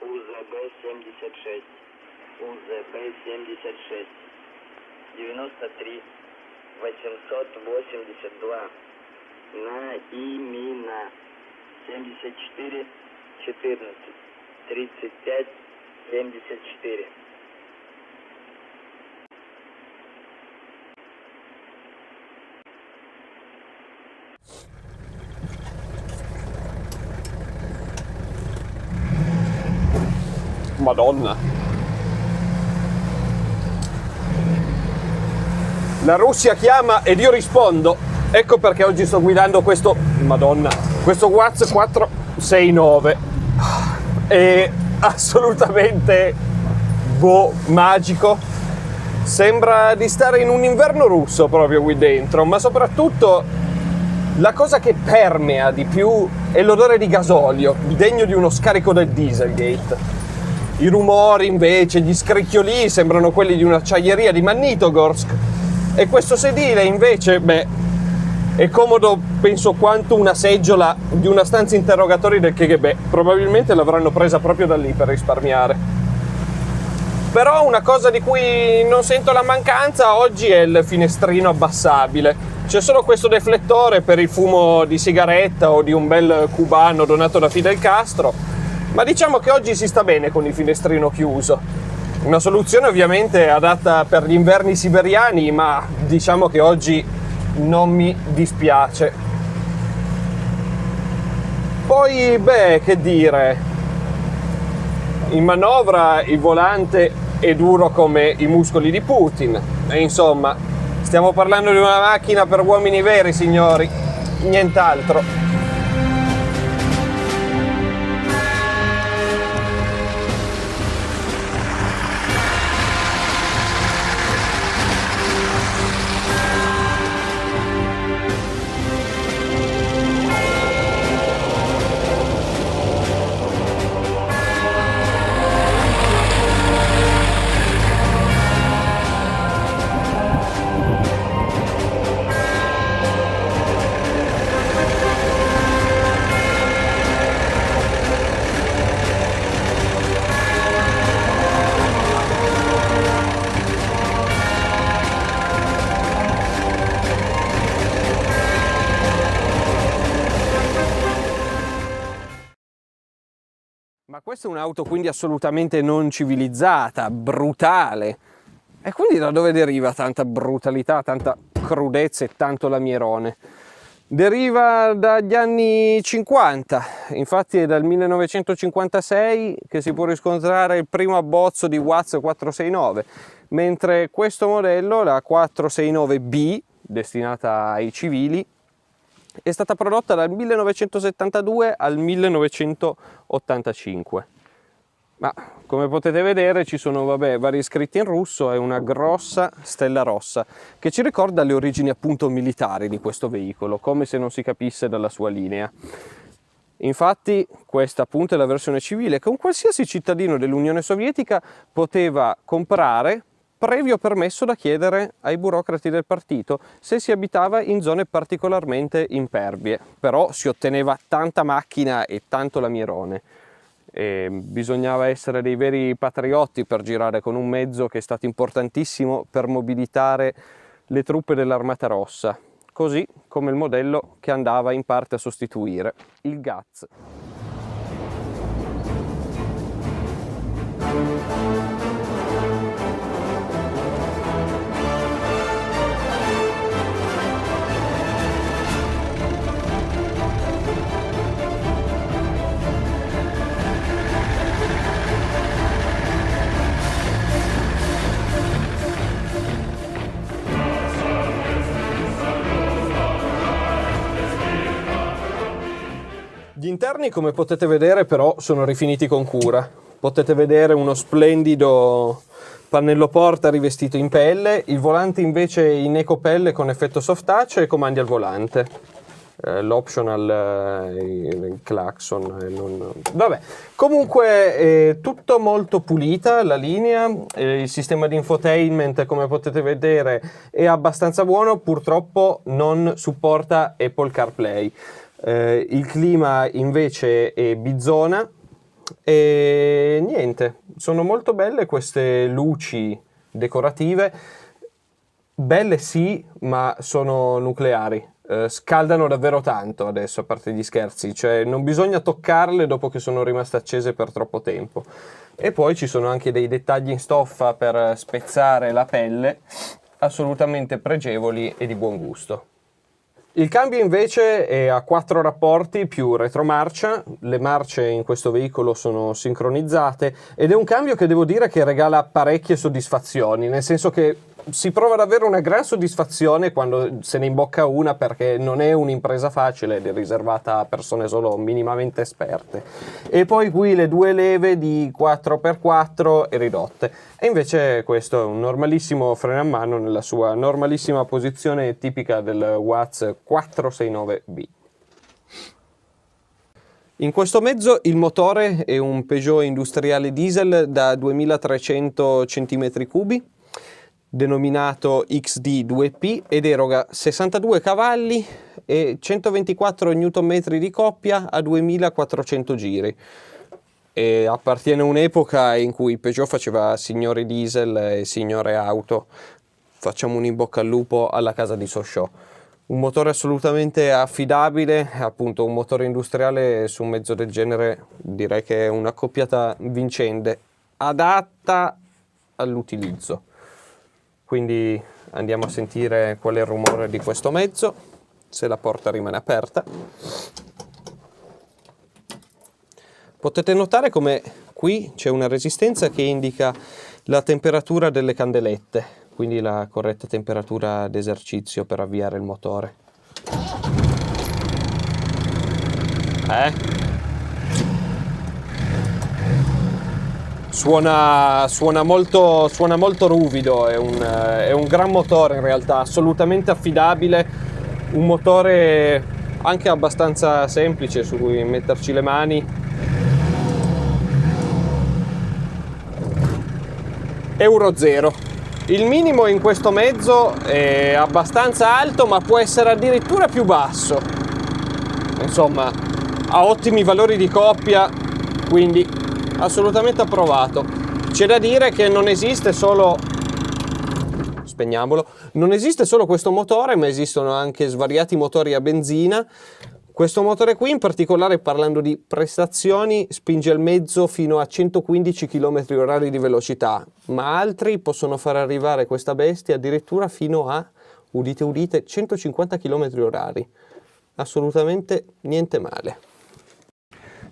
УЗБ-76, УЗБ-76, 93 882, Наимина, 74 14, 35 74. Madonna. La Russia chiama ed io rispondo. Ecco perché oggi sto guidando questo, Madonna, questo Watts 469. È assolutamente magico. Sembra di stare in un inverno russo proprio qui dentro, ma soprattutto la cosa che permea di più è l'odore di gasolio, degno di uno scarico del Dieselgate. I rumori invece, gli scricchiolii sembrano quelli di un'acciaieria di Magnitogorsk, e questo sedile invece, è comodo penso quanto una seggiola di una stanza interrogatori del KGB. Probabilmente l'avranno presa proprio da lì per risparmiare. Però una cosa di cui non sento la mancanza oggi è il finestrino abbassabile. C'è solo questo deflettore per il fumo di sigaretta o di un bel cubano donato da Fidel Castro, ma diciamo che oggi si sta bene con il finestrino chiuso. Una soluzione ovviamente adatta per gli inverni siberiani, ma diciamo che oggi non mi dispiace. Poi, che dire, in manovra il volante è duro come i muscoli di Putin, e insomma, stiamo parlando di una macchina per uomini veri, signori, nient'altro. Ma questa è un'auto quindi assolutamente non civilizzata, brutale. E quindi da dove deriva tanta brutalità, tanta crudezza e tanto lamierone? Deriva dagli anni 50, infatti è dal 1956 che si può riscontrare il primo abbozzo di Watts 469, mentre questo modello, la 469B, destinata ai civili, è stata prodotta dal 1972 al 1985. Ma come potete vedere ci sono vari scritti in russo e una grossa stella rossa che ci ricorda le origini appunto militari di questo veicolo, come se non si capisse dalla sua linea. Infatti questa appunto è la versione civile che un qualsiasi cittadino dell'Unione Sovietica poteva comprare previo permesso da chiedere ai burocrati del partito se si abitava in zone particolarmente impervie. Però si otteneva tanta macchina e tanto lamierone. E bisognava essere dei veri patriotti per girare con un mezzo che è stato importantissimo per mobilitare le truppe dell'Armata Rossa, così come il modello che andava in parte a sostituire, il Gaz. Gli interni, come potete vedere, però sono rifiniti con cura. Potete vedere uno splendido pannello porta rivestito in pelle, il volante invece in ecopelle con effetto soft touch e comandi al volante. L'optional, il clacson, vabbè. Comunque tutto molto pulita la linea, il sistema di infotainment come potete vedere è abbastanza buono, purtroppo non supporta Apple CarPlay. Il clima invece è bizona, E niente, sono molto belle queste luci decorative, belle sì, ma sono nucleari. Scaldano davvero tanto adesso, a parte gli scherzi, cioè non bisogna toccarle dopo che sono rimaste accese per troppo tempo. E poi ci sono anche dei dettagli in stoffa per spezzare la pelle, assolutamente pregevoli e di buon gusto. Il cambio invece è a 4 rapporti più retromarcia, le marce in questo veicolo sono sincronizzate ed è un cambio che devo dire che regala parecchie soddisfazioni, nel senso che si prova ad avere una gran soddisfazione quando se ne imbocca una, perché non è un'impresa facile ed è riservata a persone solo minimamente esperte. E poi qui le due leve di 4x4 e ridotte. E invece questo è un normalissimo freno a mano nella sua normalissima posizione tipica del Watts 469B. In questo mezzo il motore è un Peugeot industriale diesel da 2300 cm3, denominato XD2P, ed eroga 62 cavalli e 124 Nm di coppia a 2400 giri. E appartiene a un'epoca in cui Peugeot faceva signori diesel e signore auto. Facciamo un in bocca al lupo alla casa di Sochaux. Un motore assolutamente affidabile, appunto un motore industriale su un mezzo del genere direi che è una coppiata vincente, adatta all'utilizzo. Quindi andiamo a sentire qual è il rumore di questo mezzo, se la porta rimane aperta. Potete notare come qui c'è una resistenza che indica la temperatura delle candelette, quindi la corretta temperatura d'esercizio per avviare il motore. Suona molto ruvido, è un gran motore in realtà, assolutamente affidabile, un motore anche abbastanza semplice su cui metterci le mani. Euro 0. Il minimo in questo mezzo è abbastanza alto, ma può essere addirittura più basso. Insomma, ha ottimi valori di coppia, quindi assolutamente approvato. C'è da dire che non esiste solo, spegniamolo, non esiste solo questo motore, ma esistono anche svariati motori a benzina. Questo motore qui in particolare, parlando di prestazioni, spinge al mezzo fino a 115 km/h di velocità, ma altri possono far arrivare questa bestia addirittura fino a, udite udite, 150 km/h. Assolutamente niente male.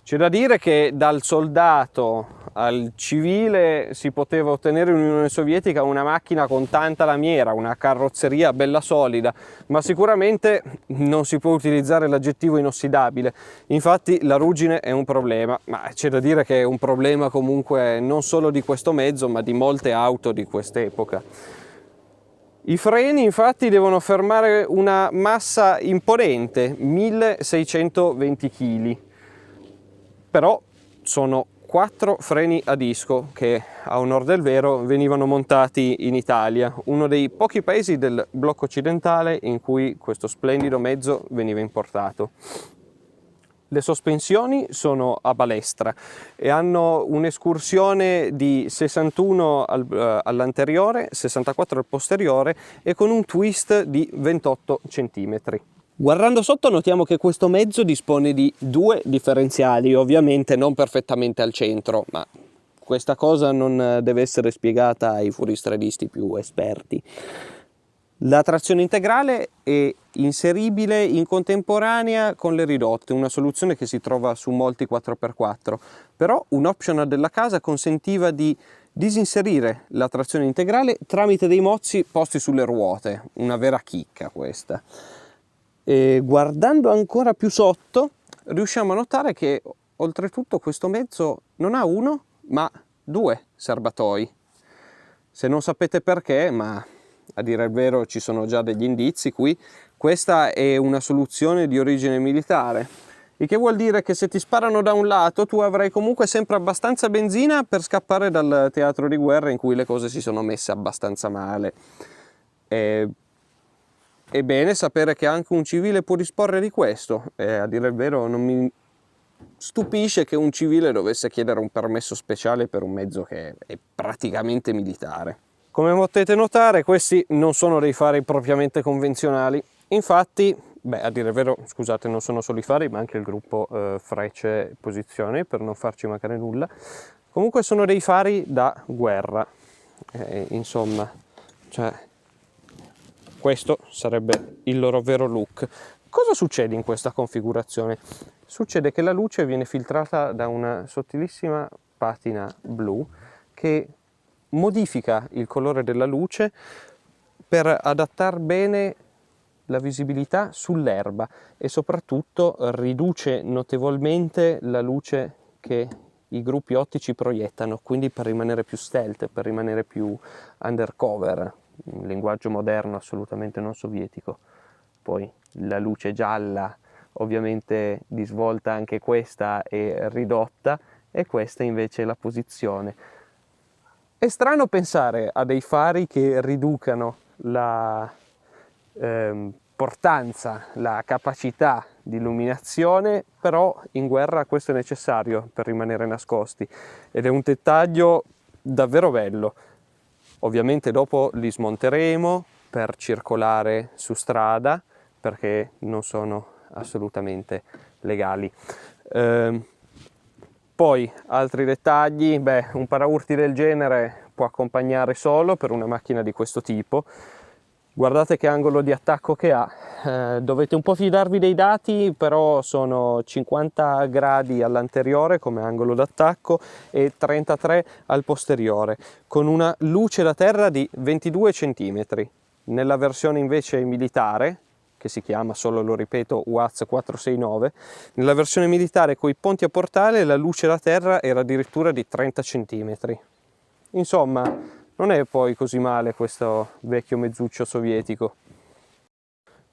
C'è da dire che dal soldato al civile si poteva ottenere in Unione Sovietica una macchina con tanta lamiera, una carrozzeria bella solida, ma sicuramente non si può utilizzare l'aggettivo inossidabile. Infatti la ruggine è un problema, ma c'è da dire che è un problema comunque non solo di questo mezzo, ma di molte auto di quest'epoca. I freni infatti devono fermare una massa imponente, 1620 kg. Però sono 4 freni a disco che, a onor del vero, venivano montati in Italia, uno dei pochi paesi del blocco occidentale in cui questo splendido mezzo veniva importato. Le sospensioni sono a balestra e hanno un'escursione di 61 all'anteriore, 64 al posteriore e con un twist di 28 cm. Guardando sotto notiamo che questo mezzo dispone di 2 differenziali, ovviamente non perfettamente al centro, ma questa cosa non deve essere spiegata ai fuoristradisti più esperti. La trazione integrale è inseribile in contemporanea con le ridotte, una soluzione che si trova su molti 4x4, però un optional della casa consentiva di disinserire la trazione integrale tramite dei mozzi posti sulle ruote, una vera chicca questa. E guardando ancora più sotto riusciamo a notare che oltretutto questo mezzo non ha uno ma 2 serbatoi. Se non sapete perché, ma a dire il vero ci sono già degli indizi qui, questa è una soluzione di origine militare, il che vuol dire che se ti sparano da un lato tu avrai comunque sempre abbastanza benzina per scappare dal teatro di guerra in cui le cose si sono messe abbastanza male. È bene sapere che anche un civile può disporre di questo, a dire il vero non mi stupisce che un civile dovesse chiedere un permesso speciale per un mezzo che è praticamente militare. Come potete notare, questi non sono dei fari propriamente convenzionali. Infatti, a dire il vero, scusate, non sono solo i fari, ma anche il gruppo frecce e posizione, per non farci mancare nulla. Comunque sono dei fari da guerra. Insomma, cioè, questo sarebbe il loro vero look. Cosa succede in questa configurazione? Succede che la luce viene filtrata da una sottilissima patina blu che modifica il colore della luce per adattare bene la visibilità sull'erba e soprattutto riduce notevolmente la luce che i gruppi ottici proiettano, quindi per rimanere più stealth, per rimanere più undercover, in linguaggio moderno assolutamente non sovietico. Poi la luce gialla ovviamente di svolta anche questa è ridotta e questa invece è la posizione. È strano pensare a dei fari che riducano la portanza, la capacità di illuminazione, però in guerra questo è necessario per rimanere nascosti ed è un dettaglio davvero bello. Ovviamente dopo li smonteremo per circolare su strada perché non sono assolutamente legali. Poi altri dettagli, un paraurti del genere può accompagnare solo per una macchina di questo tipo. Guardate che angolo di attacco che ha, dovete un po' fidarvi dei dati, però sono 50 gradi all'anteriore come angolo d'attacco e 33 al posteriore, con una luce da terra di 22 cm. Nella versione invece militare, che si chiama, solo lo ripeto, UAZ 469, nella versione militare con i ponti a portale la luce da terra era addirittura di 30 cm. Insomma, non è poi così male questo vecchio mezzuccio sovietico.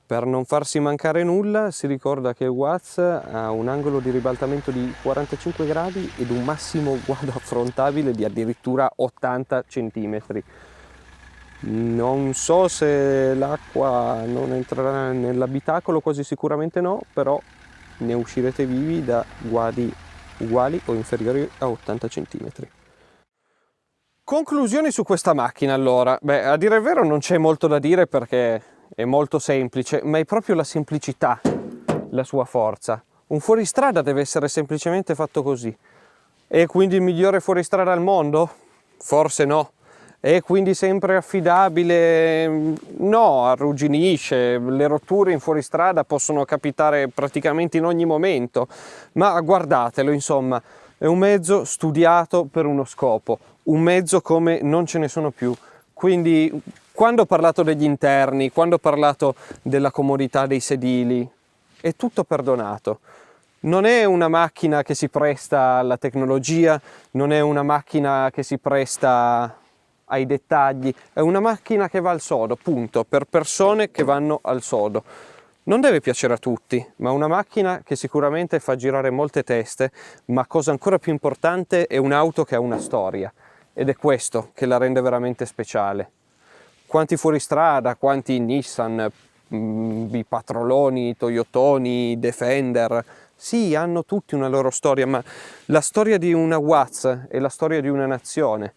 Per non farsi mancare nulla, si ricorda che UAZ ha un angolo di ribaltamento di 45 gradi ed un massimo guado affrontabile di addirittura 80 cm. Non so se l'acqua non entrerà nell'abitacolo, quasi sicuramente no, però ne uscirete vivi da guadi uguali o inferiori a 80 cm. Conclusioni su questa macchina allora. A dire il vero non c'è molto da dire perché è molto semplice, ma è proprio la semplicità la sua forza. Un fuoristrada deve essere semplicemente fatto così. E quindi il migliore fuoristrada al mondo? Forse no. E quindi sempre affidabile? No, arrugginisce, le rotture in fuoristrada possono capitare praticamente in ogni momento, ma guardatelo, insomma, è un mezzo studiato per uno scopo, un mezzo come non ce ne sono più. Quindi quando ho parlato degli interni, quando ho parlato della comodità dei sedili, è tutto perdonato. Non è una macchina che si presta alla tecnologia, non è una macchina che si presta ai dettagli, è una macchina che va al sodo, punto, per persone che vanno al sodo. Non deve piacere a tutti, ma una macchina che sicuramente fa girare molte teste, ma cosa ancora più importante è un'auto che ha una storia, ed è questo che la rende veramente speciale. Quanti fuoristrada, quanti Nissan, bipatroloni, Toyotoni, Defender, sì, hanno tutti una loro storia, ma la storia di una UAZ è la storia di una nazione.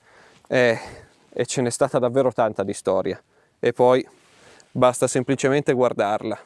E ce n'è stata davvero tanta di storia. E poi basta semplicemente guardarla.